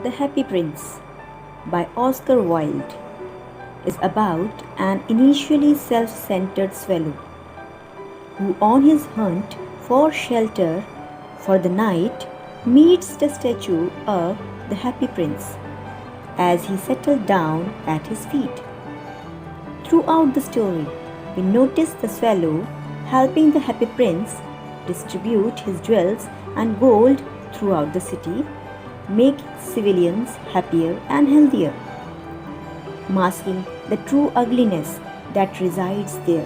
The Happy Prince by Oscar Wilde is about an initially self-centered swallow who, on his hunt for shelter for the night, meets the statue of the Happy Prince as he settles down at his feet. Throughout the story, we notice the swallow helping the Happy Prince distribute his jewels and gold throughout the city, making civilians happier and healthier, masking the true ugliness that resides there.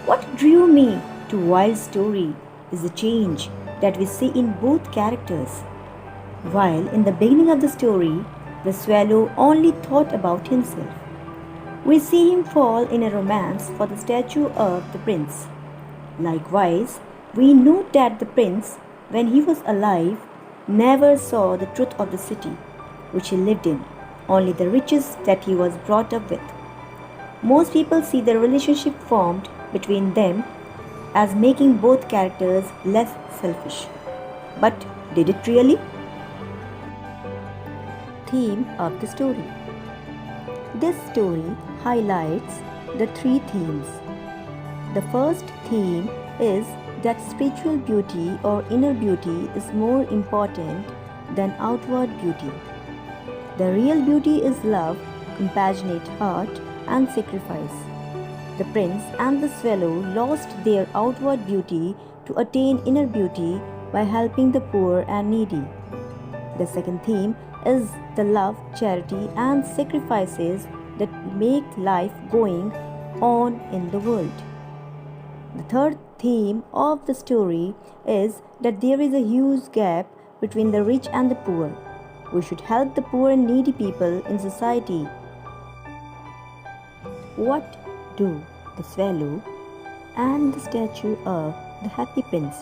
What drew me to Wilde's story is the change that we see in both characters. While in the beginning of the story, the swallow only thought about himself, we see him fall in a romance for the statue of the prince. Likewise, we note that the prince, when he was alive, never saw the truth of the city which he lived in, only the riches that he was brought up with. Most people see the relationship formed between them as making both characters less selfish. But did it really? Theme of the story. This story highlights the three themes. The first theme is that spiritual beauty or inner beauty is more important than outward beauty. The real beauty is love, compassionate heart, and sacrifice. The prince and the swallow lost their outward beauty to attain inner beauty by helping the poor and needy. The second theme is the love, charity, and sacrifices that make life going on in the world. The third theme of the story is that there is a huge gap between the rich and the poor. We should help the poor and needy people in society. What do the swallow and the statue of the Happy Prince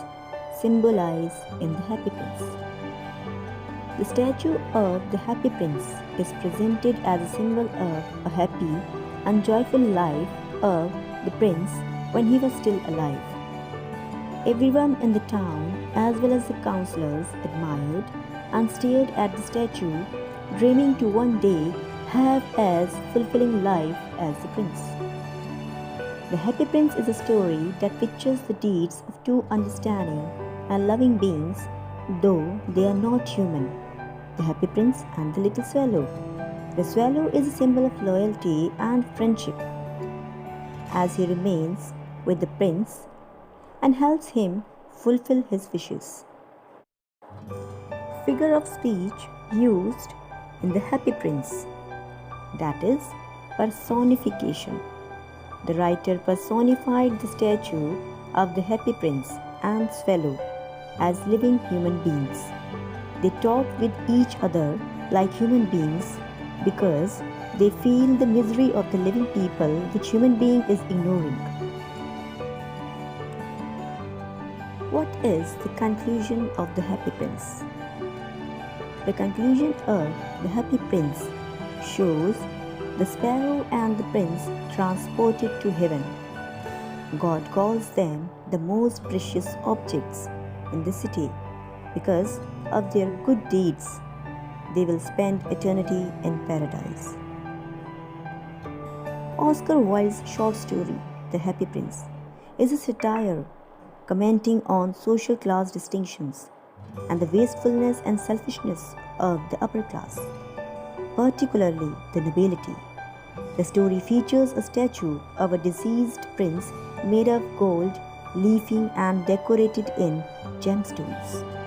symbolize in the Happy Prince? The statue of the Happy Prince is presented as a symbol of a happy and joyful life of the prince when he was still alive. Everyone in the town, as well as the councillors, admired and stared at the statue, dreaming to one day have as fulfilling life as the prince. The Happy Prince is a story that pictures the deeds of two understanding and loving beings, though they are not human, the Happy Prince and the little swallow. The swallow is a symbol of loyalty and friendship, as he remains with the prince and helps him fulfill his wishes. Figure of speech used in the Happy Prince, that is personification. The writer personified the statue of the Happy Prince and swallow as living human beings. They talk with each other like human beings because they feel the misery of the living people which human being is ignoring. What is the conclusion of the Happy Prince? The conclusion of the Happy Prince shows the sparrow and the prince transported to heaven. God calls them the most precious objects in the city because of their good deeds. They will spend eternity in paradise. Oscar Wilde's short story, The Happy Prince, is a satire commenting on social class distinctions and the wastefulness and selfishness of the upper class, particularly the nobility. The story features a statue of a deceased prince made of gold, leafing and decorated in gemstones.